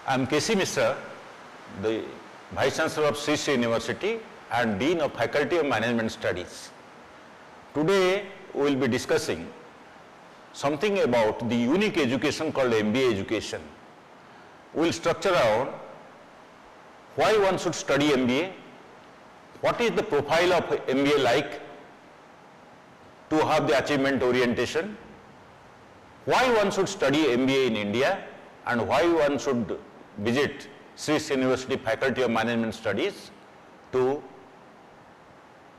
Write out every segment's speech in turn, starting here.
I am K C Mishra, the Vice Chancellor of Sri Sri University and Dean of Faculty of Management Studies. Today we will be discussing something about the unique education called MBA education. We will structure out why one should study MBA, what is the profile of MBA like to have the achievement orientation, why one should study MBA in India, and why one should visit Sri Sri University Faculty of Management Studies to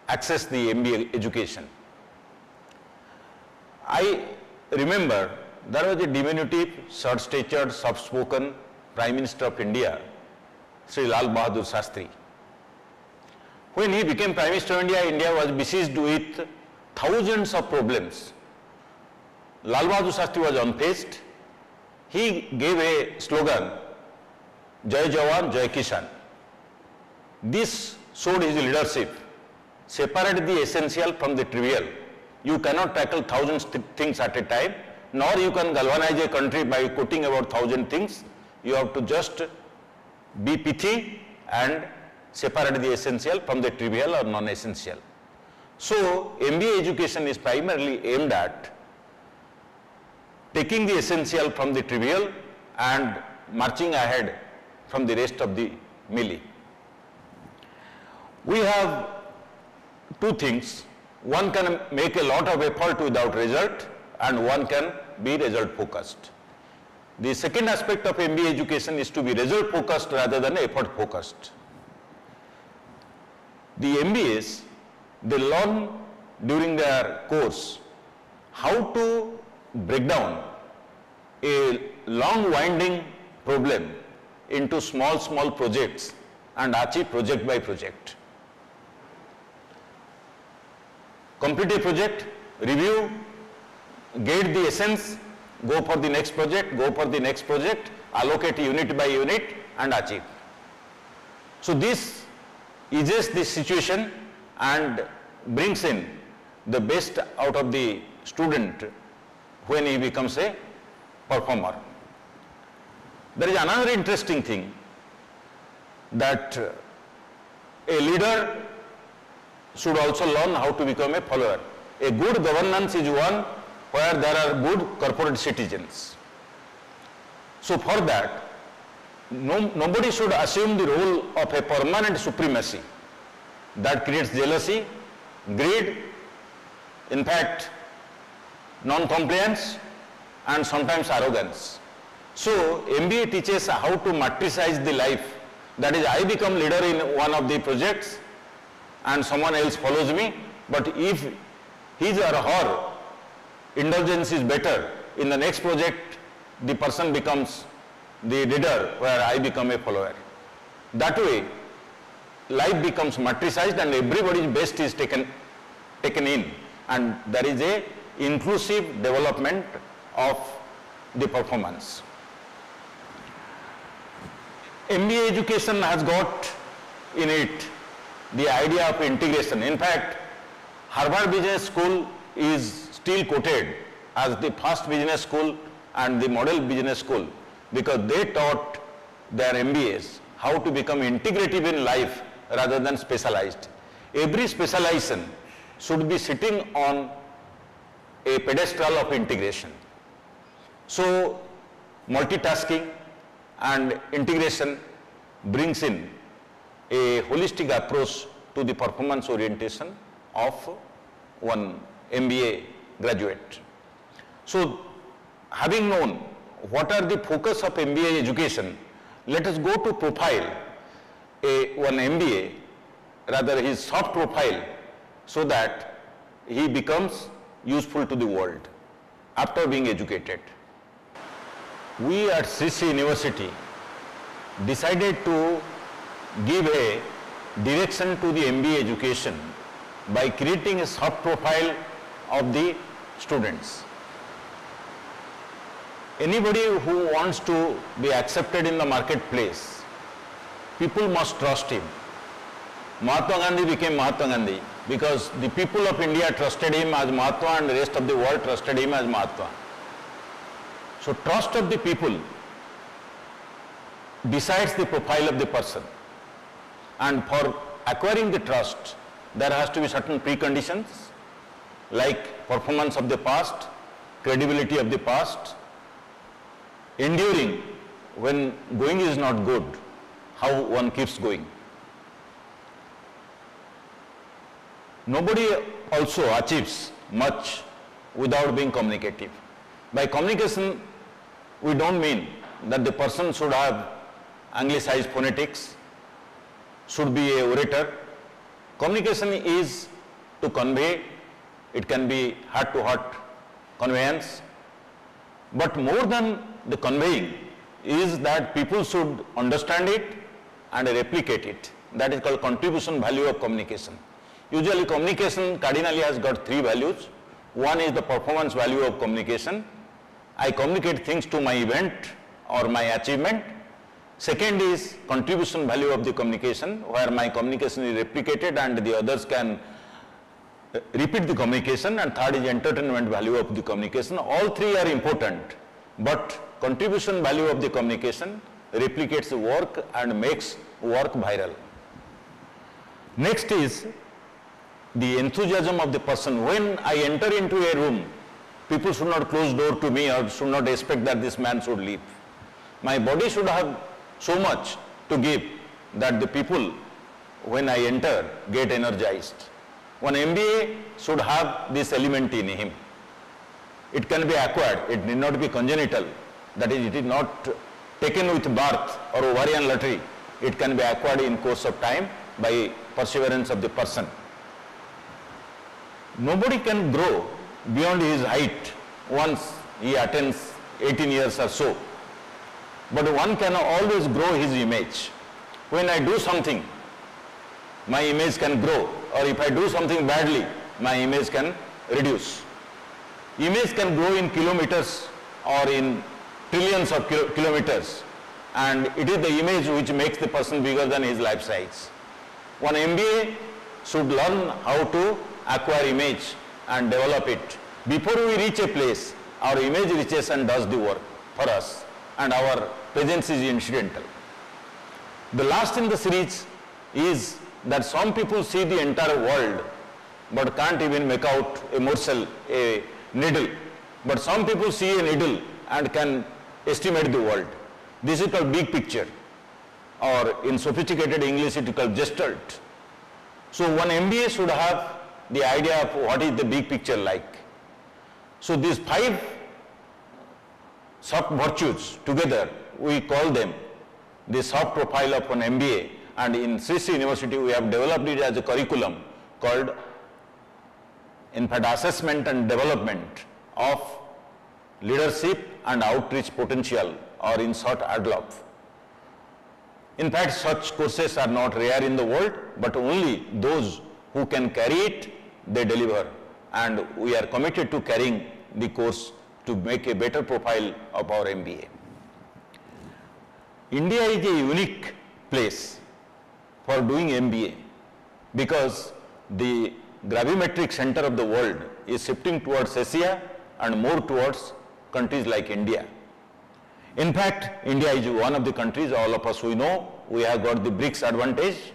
access the MBA education. I remember there was a diminutive, short-statured, soft-spoken Prime Minister of India, Sri Lal Bahadur Shastri. When he became Prime Minister of India, India was besieged with thousands of problems. Lal Bahadur Shastri was unfazed. He gave a slogan, Jai Jawan, Jai Kisan. This showed his leadership. Separate the essential from the trivial. You cannot tackle thousands of things at a time, nor you can galvanize a country by quoting about 1,000 things. You have to just be pithy and separate the essential from the trivial or non-essential. So, MBA education is primarily aimed at taking the essential from the trivial and marching ahead from the rest of the melee. We have two things. One can make a lot of effort without result, and one can be result focused. The second aspect of MBA education is to be result focused rather than effort focused. The MBAs, they learn during their course how to break down a long winding problem into small projects and achieve project by project. Complete a project, review, get the essence, go for the next project, allocate unit by unit and achieve. So this eases the situation and brings in the best out of the student when he becomes a performer. There is another interesting thing that a leader should also learn how to become a follower. A good governance is one where there are good corporate citizens. So for that, nobody should assume the role of a permanent supremacy that creates jealousy, greed, in fact, non-compliance and sometimes arrogance. So MBA teaches how to matricize the life. That is, I become leader in one of the projects and someone else follows me, but if his or her indulgence is better, in the next project the person becomes the leader where I become a follower. That way life becomes matricized and everybody's best is taken in, and there is a inclusive development of the performance. MBA education has got in it the idea of integration. In fact, Harvard Business School is still quoted as the first business school and the model business school because they taught their MBAs how to become integrative in life rather than specialized. Every specialization should be sitting on a pedestal of integration. So multitasking and integration brings in a holistic approach to the performance orientation of one MBA graduate. So having known what are the focus of MBA education, let us go to profile one MBA, rather his soft profile, so that he becomes useful to the world after being educated. We at Sri Sri University decided to give a direction to the MBA education by creating a soft profile of the students. Anybody who wants to be accepted in the marketplace, people must trust him. Mahatma Gandhi became Mahatma Gandhi because the people of India trusted him as Mahatma and the rest of the world trusted him as Mahatma. So trust of the people decides the profile of the person. And for acquiring the trust, there has to be certain preconditions like performance of the past, credibility of the past, enduring when going is not good, how one keeps going. Nobody also achieves much without being communicative. By communication, we don't mean that the person should have anglicized phonetics, should be a orator. Communication is to convey. It can be heart-to-heart conveyance. But more than the conveying is that people should understand it and replicate it. That is called contribution value of communication. Usually communication cardinally has got three values. One is the performance value of communication. I communicate things to my event or my achievement. Second is contribution value of the communication, where my communication is replicated and the others can repeat the communication. And third is entertainment value of the communication. All three are important, but contribution value of the communication replicates the work and makes work viral. Next is the enthusiasm of the person. When I enter into a room, people should not close door to me or should not expect that this man should leave. My body should have so much to give that the people, when I enter, get energized. One MBA should have this element in him. It can be acquired, it need not be congenital. That is, it is not taken with birth or ovarian lottery. It can be acquired in course of time by perseverance of the person. Nobody can grow beyond his height once he attains 18 years or so. But one can always grow his image. When I do something, my image can grow, or if I do something badly, my image can reduce. Image can grow in kilometers or in trillions of kilometers, and it is the image which makes the person bigger than his life size. One MBA should learn how to acquire image and develop it. Before we reach a place, our image reaches and does the work for us, and our presence is incidental. The last in the series is that some people see the entire world but can't even make out a morsel, a needle. But some people see a needle and can estimate the world. This is called big picture, or in sophisticated English it is called gestalt. So one MBA should have the idea of what is the big picture like. So these 5 soft virtues together, we call them the soft profile of an MBA, and in Sri Sri University we have developed it as a curriculum called, in fact, assessment and development of leadership and outreach potential, or in short ADLOP. In fact, such courses are not rare in the world, but only those who can carry it, they deliver, and we are committed to carrying the course to make a better profile of our MBA. India is a unique place for doing MBA because the gravimetric center of the world is shifting towards Asia and more towards countries like India. In fact, India is one of the countries, all of us we know, we have got the BRICS advantage.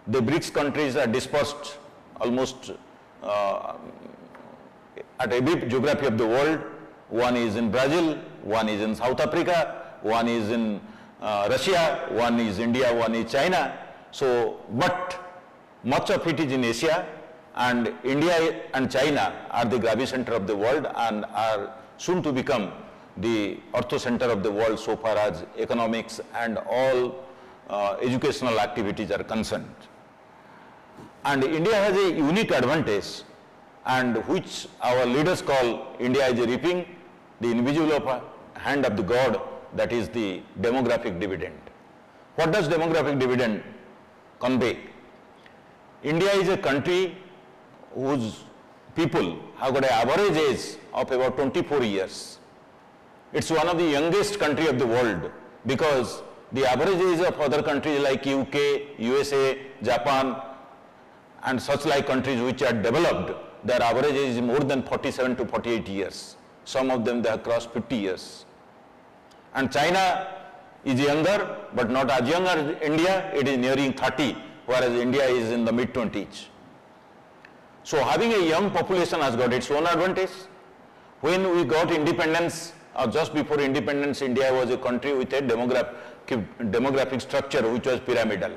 The BRICS countries are dispersed almost at every geography of the world. One is in Brazil, one is in South Africa, one is in Russia, one is India, one is China. So, but much of it is in Asia, and India and China are the gravi center of the world and are soon to become the ortho center of the world so far as economics and all educational activities are concerned. And India has a unique advantage, and which our leaders call India is reaping the invisible hand of the God, that is the demographic dividend. What does demographic dividend convey? India is a country whose people have got an average age of about 24 years. It's one of the youngest country of the world because the average age of other countries like UK, USA, Japan and such like countries which are developed, their average age is more than 47 to 48 years. Some of them they have crossed 50 years. And China is younger, but not as young as India. It is nearing 30, whereas India is in the mid-20s. So having a young population has got its own advantage. When we got independence, or just before independence, India was a country with a demographic structure which was pyramidal.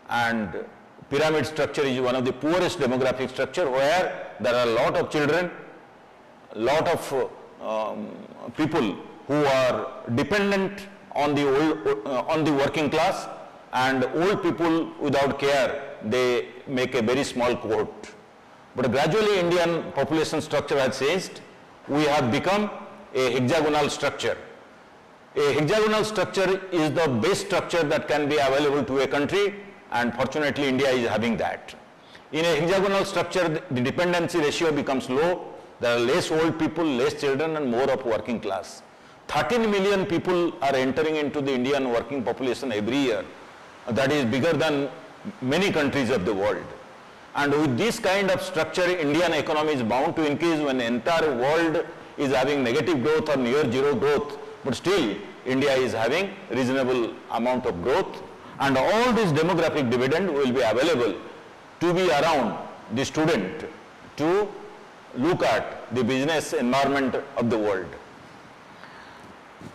And pyramid structure is one of the poorest demographic structure, where there are a lot of children, lot of people who are dependent on the working class, and old people without care, they make a very small cohort. But gradually Indian population structure has changed. We have become a hexagonal structure. A hexagonal structure is the best structure that can be available to a country, and fortunately India is having that. In a hexagonal structure, the dependency ratio becomes low. There are less old people, less children, and more of working class. 13 million people are entering into the Indian working population every year. That is bigger than many countries of the world. And with this kind of structure, Indian economy is bound to increase when the entire world is having negative growth or near zero growth. But still, India is having reasonable amount of growth. And all this demographic dividend will be available to be around the student to look at the business environment of the world.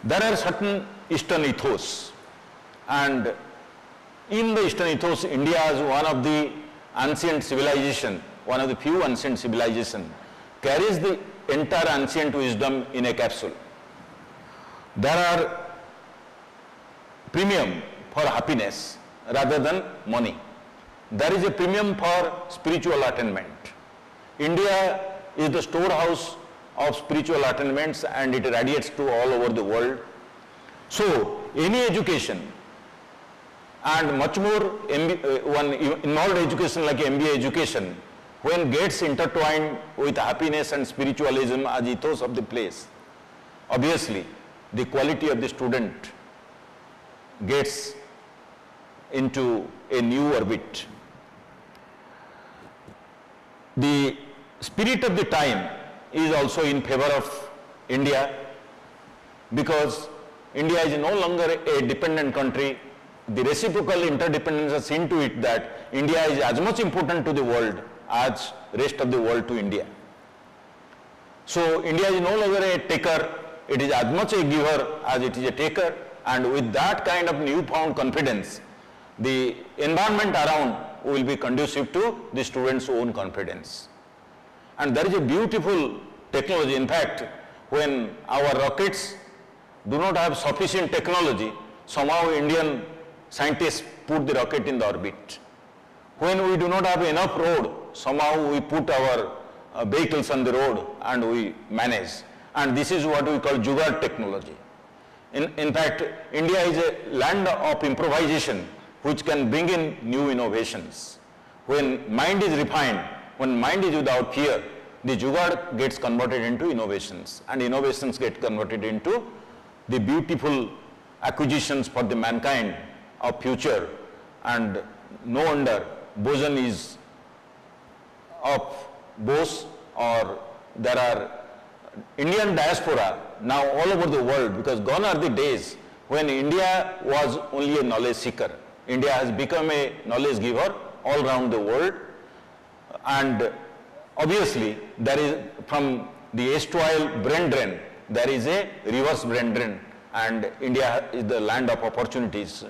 There are certain Eastern ethos, and in the Eastern ethos, India is one of the ancient civilization, one of the few ancient civilization, carries the entire ancient wisdom in a capsule. There are premium for happiness rather than money. There is a premium for spiritual attainment. India is the storehouse of spiritual attainments, and it radiates to all over the world. So any education, and much more one involved education like MBA education, when gets intertwined with happiness and spiritualism as ethos of the place, obviously the quality of the student gets into a new orbit. The spirit of the time is also in favor of India, because India is no longer a dependent country. The reciprocal interdependence has seen to it that India is as much important to the world as rest of the world to India. So India is no longer a taker, it is as much a giver as it is a taker, and with that kind of newfound confidence, the environment around will be conducive to the students' own confidence. And there is a beautiful technology. In fact, when our rockets do not have sufficient technology, somehow Indian scientists put the rocket in the orbit. When we do not have enough road, somehow we put our vehicles on the road and we manage. And this is what we call jugaad technology. In fact, India is a land of improvisation which can bring in new innovations. When mind is refined, when mind is without fear, the jugaad gets converted into innovations, and innovations get converted into the beautiful acquisitions for the mankind of future. And no wonder boson is of Bose, or there are Indian diaspora now all over the world, because gone are the days when India was only a knowledge seeker. India has become a knowledge giver all around the world, and obviously there is, from the erstwhile brain drain, there is a reverse brain drain, and India is the land of opportunities,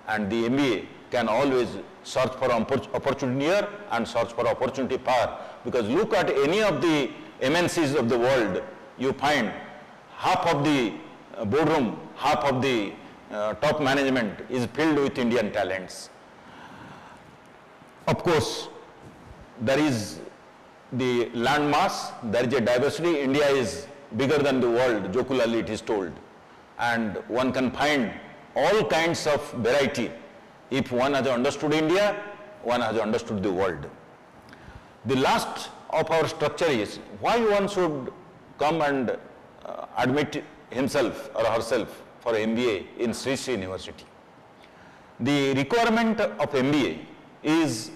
and the MBA can always search for opportunity here and search for opportunity far, because look at any of the MNCs of the world, you find half of the boardroom, half of the top management is filled with Indian talents. Of course, there is the land mass, there is a diversity. India is bigger than the world, jocularly it is told, and one can find all kinds of variety. If one has understood India, one has understood the world. The last of our structure is why one should come and admit himself or herself for MBA in Sri Sri University. The requirement of MBA is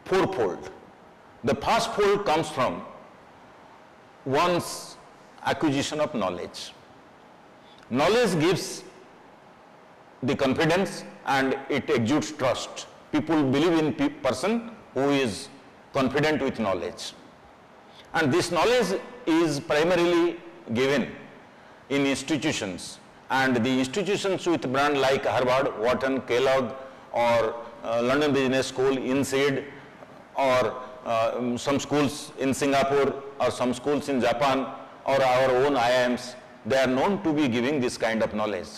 fourfold. The first fold comes from one's acquisition of knowledge. Knowledge gives the confidence and it exudes trust. People believe in person who is confident with knowledge. And this knowledge is primarily given in institutions, and the institutions with brand like Harvard, Wharton, Kellogg, or London Business School, INSEAD, or some schools in Singapore, or some schools in Japan, or our own IIMs, they are known to be giving this kind of knowledge.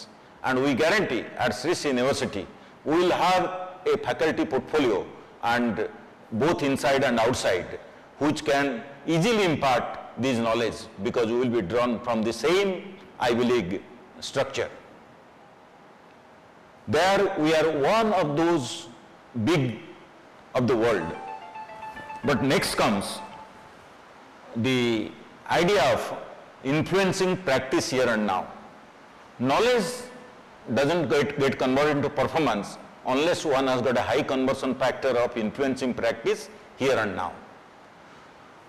And we guarantee at Sri Sri University, we will have a faculty portfolio, and both inside and outside, which can easily impart this knowledge, because we will be drawn from the same Ivy League structure. There we are one of those big of the world. But next comes the idea of influencing practice here and now. Knowledge doesn't get converted into performance unless one has got a high conversion factor of influencing practice here and now.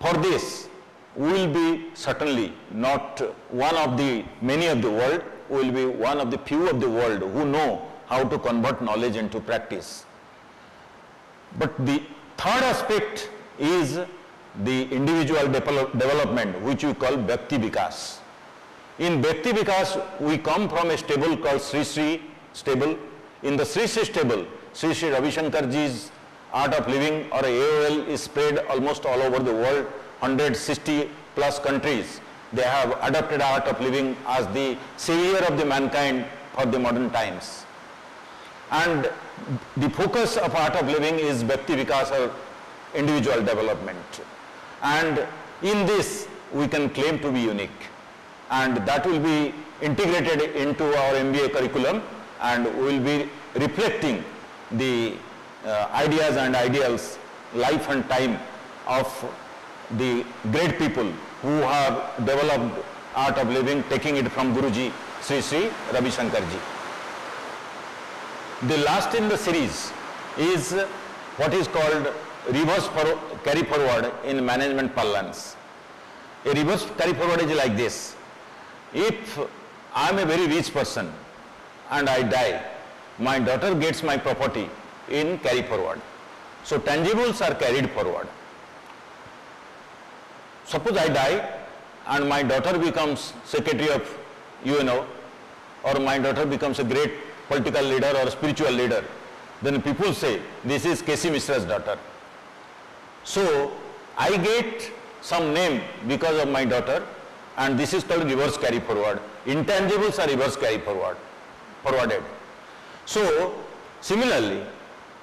For this, we will be certainly not one of the many of the world, we will be one of the few of the world who know how to convert knowledge into practice. But the third aspect is the individual development, which we call Bhakti Vikas. In Bhakti Vikas, we come from a stable called Sri Sri stable. In the Sri Sri stable, Sri Sri Ravishankar ji's Art of Living, or AOL, is spread almost all over the world, 160 plus countries. They have adopted Art of Living as the savior of the mankind for the modern times. And the focus of Art of Living is Bhakti Vikas, or individual development. And in this, we can claim to be unique. And that will be integrated into our MBA curriculum, and we will be reflecting the ideas and ideals, life and time of the great people who have developed Art of Living, taking it from Guruji, Sri Sri Ravishankar ji. The last in the series is what is called reverse carry forward in management parlance. A reverse carry forward is like this. If I am a very rich person and I die, my daughter gets my property in carry forward. So tangibles are carried forward. Suppose I die and my daughter becomes secretary of UNO, or my daughter becomes a great political leader or spiritual leader, then people say, this is K C Mishra's daughter. So I get some name because of my daughter, and this is called reverse carry forward. Intangibles are reverse carry forwarded. So similarly,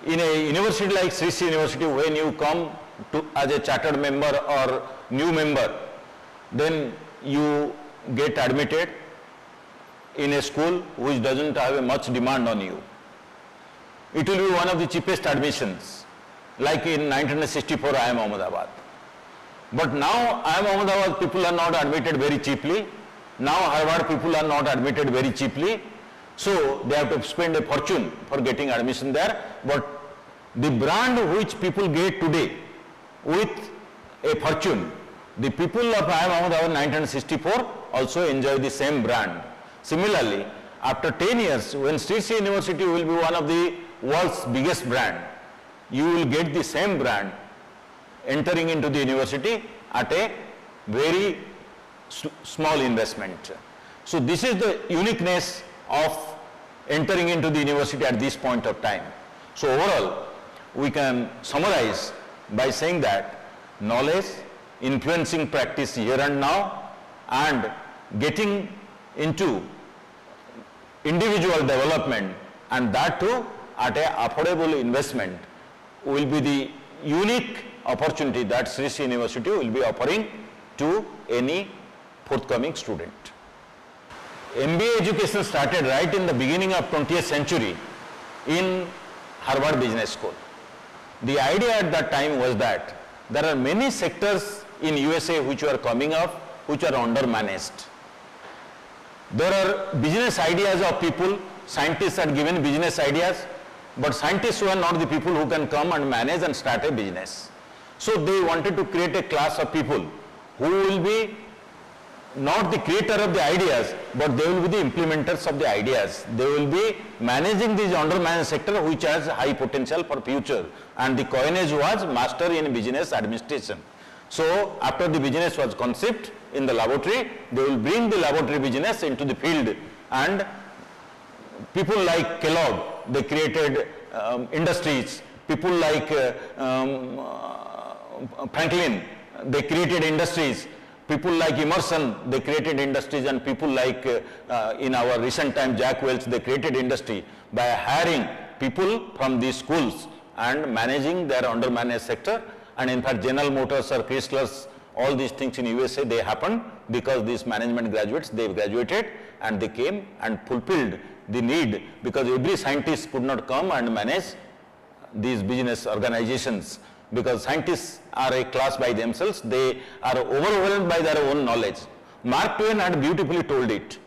in a university like Sri Sri University, when you come to as a chartered member or new member, then you get admitted in a school which doesn't have a much demand on you. It will be one of the cheapest admissions, like in 1964 IIM Ahmedabad. But now IIM Ahmedabad people are not admitted very cheaply. Now Harvard people are not admitted very cheaply. So they have to spend a fortune for getting admission there. But the brand which people get today with a fortune, the people of IIM Ahmedabad 1964 also enjoy the same brand. Similarly, after 10 years, when Sri Sri University will be one of the world's biggest brand, you will get the same brand entering into the university at a very small investment. So this is the uniqueness of entering into the university at this point of time. So overall, we can summarize by saying that knowledge, influencing practice here and now, and getting into individual development, and that too at an affordable investment, will be the unique opportunity that Sri Sri University will be offering to any forthcoming student. MBA education started right in the beginning of 20th century in Harvard Business School. The idea at that time was that there are many sectors in USA which are coming up, which are undermanaged. There are business ideas of people, scientists are given business ideas, but scientists who are not the people who can come and manage and start a business. So they wanted to create a class of people who will be not the creator of the ideas, but they will be the implementers of the ideas. They will be managing this under-managed sector which has high potential for future. And the coinage was Master in Business Administration. So after the business was conceived in the laboratory, they will bring the laboratory business into the field, and people like Kellogg, they created industries. People like Franklin, they created industries. People like Emerson, they created industries, and people like in our recent time Jack Welch, they created industry by hiring people from these schools and managing their under-managed sector. And in fact, General Motors or Chrysler's, all these things in USA, they happened because these management graduates, they graduated and they came and fulfilled the need, because every scientist could not come and manage these business organizations, because scientists are a class by themselves. They are overwhelmed by their own knowledge. Mark Twain had beautifully told it,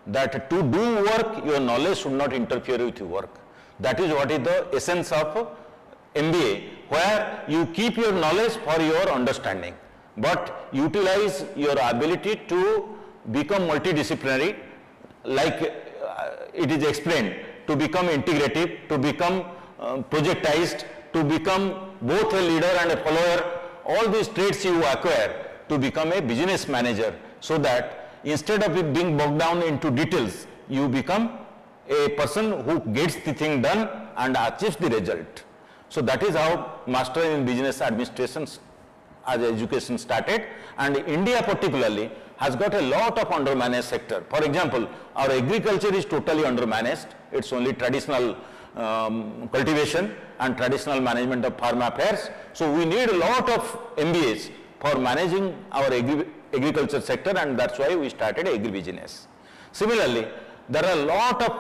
that to do work, your knowledge should not interfere with your work. That is what is the essence of MBA, where you keep your knowledge for your understanding, but utilize your ability to become multidisciplinary, like it is explained, to become integrative, to become projectized, to become both a leader and a follower. All these traits you acquire to become a business manager, so that instead of it being bogged down into details, you become a person who gets the thing done and achieves the result. So that is how Master in Business Administration as education started, and India particularly has got a lot of undermanaged sector. For example, our agriculture is totally undermanaged. It's only traditional cultivation and traditional management of farm affairs. So we need a lot of MBAs for managing our agriculture sector, and that's why we started agribusiness. Similarly, there are a lot of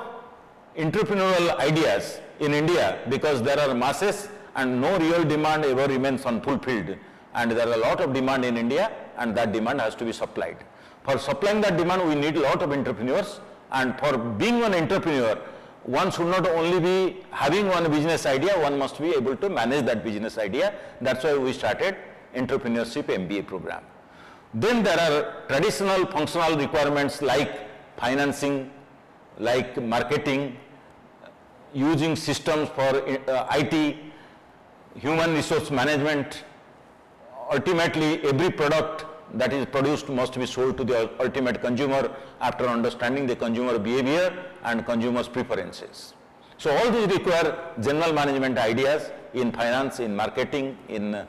entrepreneurial ideas in India, because there are masses and no real demand ever remains unfulfilled, and there are a lot of demand in India, and that demand has to be supplied. For supplying that demand, we need a lot of entrepreneurs, and for being an entrepreneur, one should not only be having one business idea, one must be able to manage that business idea. That's why we started Entrepreneurship MBA program. Then there are traditional functional requirements like financing, like marketing, using systems for IT, human resource management. Ultimately, every product that is produced must be sold to the ultimate consumer after understanding the consumer behavior and consumers' preferences. So all these require general management ideas in finance, in marketing, in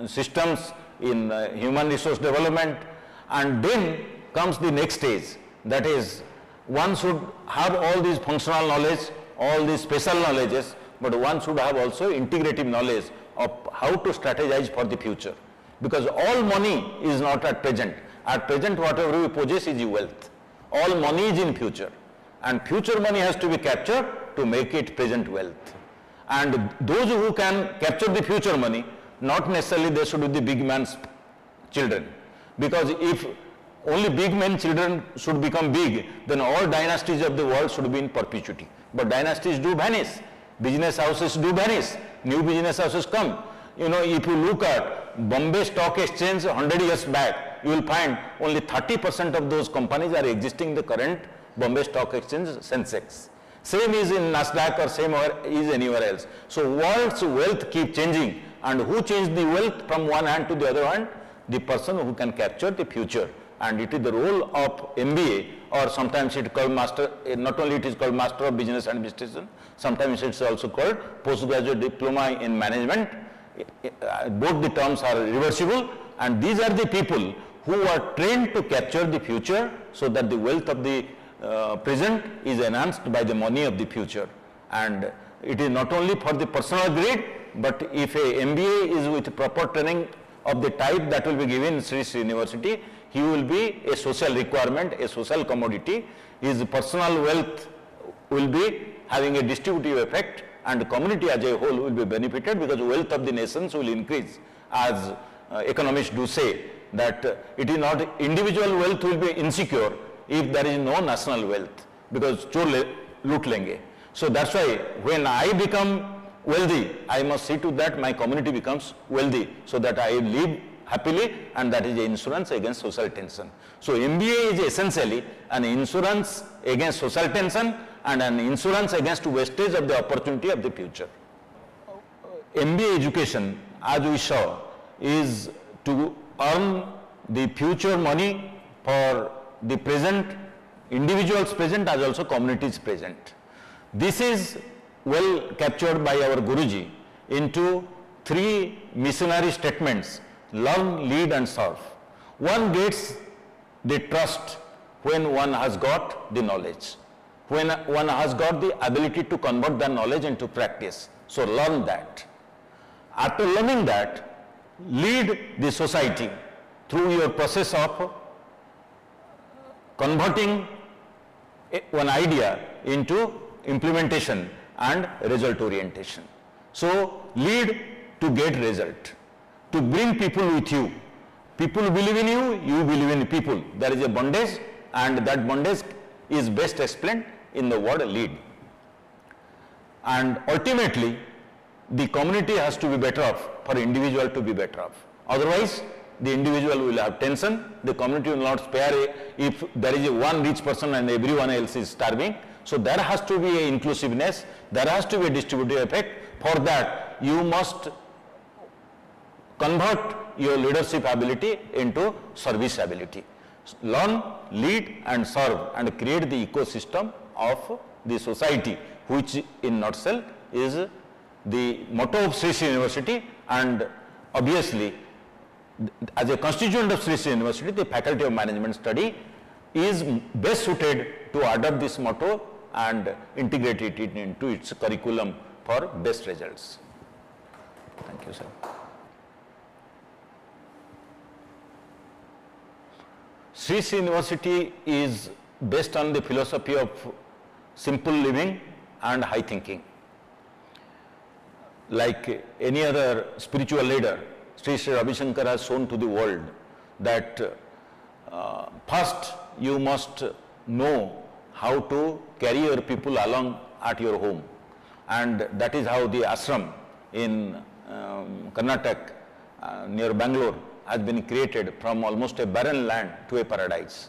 systems, in human resource development. And then comes the next stage, that is, one should have all these functional knowledge, all these special knowledges, but one should have also integrative knowledge of how to strategize for the future. Because all money is not at present. At present, whatever we possess is wealth. All money is in future. And future money has to be captured to make it present wealth. And those who can capture the future money, not necessarily they should be the big man's children. Because if only big men children should become big, then all dynasties of the world should be in perpetuity. But dynasties do vanish. Business houses do vanish. New business houses come. You know, if you look at Bombay Stock Exchange 100 years back, you will find only 30% of those companies are existing in the current Bombay Stock Exchange Sensex. Same is in Nasdaq, or same is anywhere else. So world's wealth keep changing, and who changed the wealth from one hand to the other hand? The person who can capture the future. And it is the role of MBA, or sometimes it is called Master, not only it is called Master of Business Administration, sometimes it is also called Postgraduate Diploma in Management. Both the terms are reversible, and these are the people who are trained to capture the future, so that the wealth of the present is enhanced by the money of the future. And it is not only for the personal greed, but if a MBA is with proper training of the type that will be given in Sri Sri University, he will be a social requirement, a social commodity. His personal wealth will be having a distributive effect, and the community as a whole will be benefited, because wealth of the nations will increase. As economists do say, that it is not individual wealth will be insecure if there is no national wealth, because chor loot lenge. So that's why when I become wealthy, I must see to that my community becomes wealthy, so that I live happily, and that is the insurance against social tension. So MBA is essentially an insurance against social tension and an insurance against wastage of the opportunity of the future. MBA education, as we saw, is to earn the future money for the present, individuals present as also communities present. This is well captured by our Guruji into 3 missionary statements: learn, lead and serve. One gets the trust when one has got the knowledge, when one has got the ability to convert that knowledge into practice. So learn that. After learning that, lead the society through your process of converting one idea into implementation and result orientation. So lead to get result, to bring people with you. People believe in you, you believe in people. There is a bondage, and that bondage is best explained in the word lead. And ultimately, the community has to be better off for individual to be better off. Otherwise, the individual will have tension, the community will not spare if there is one rich person and everyone else is starving. So there has to be an inclusiveness, there has to be a distributive effect. For that, you must convert your leadership ability into service ability. Learn, lead and serve, and create the ecosystem of the society, which in nutshell is the motto of Sri Sri University. And obviously, as a constituent of Sri Sri University, the Faculty of Management Study is best suited to adopt this motto and integrate it into its curriculum for best results. Thank you, sir. Sri Sri University is based on the philosophy of simple living and high thinking. Like any other spiritual leader, Sri Sri Ravishankar has shown to the world that first you must know how to carry your people along at your home, and that is how the ashram in Karnataka near Bangalore has been created from almost a barren land to a paradise.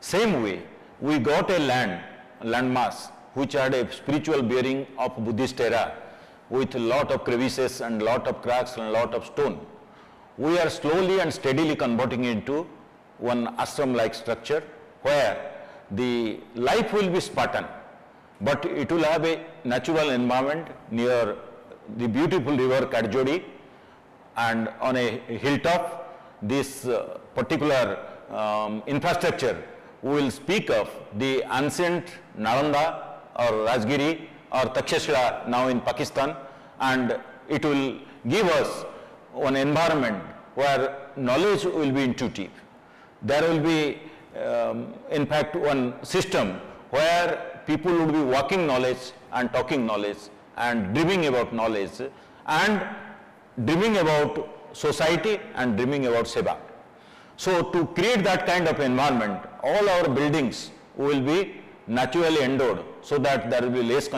Same way, we got a landmass which had a spiritual bearing of Buddhist era with a lot of crevices and lot of cracks and lot of stone. We are slowly and steadily converting into one ashram-like structure where the life will be Spartan, but it will have a natural environment near the beautiful river Kadjodi, and on a hilltop, this particular infrastructure will speak of the ancient Nalanda or Rajgiri or Takshashila now in Pakistan, and it will give us an environment where knowledge will be intuitive. There will be in fact one system where people would be walking knowledge and talking knowledge and dreaming about knowledge and dreaming about society and dreaming about seva. So to create that kind of environment, all our buildings will be naturally endowed so that there will be less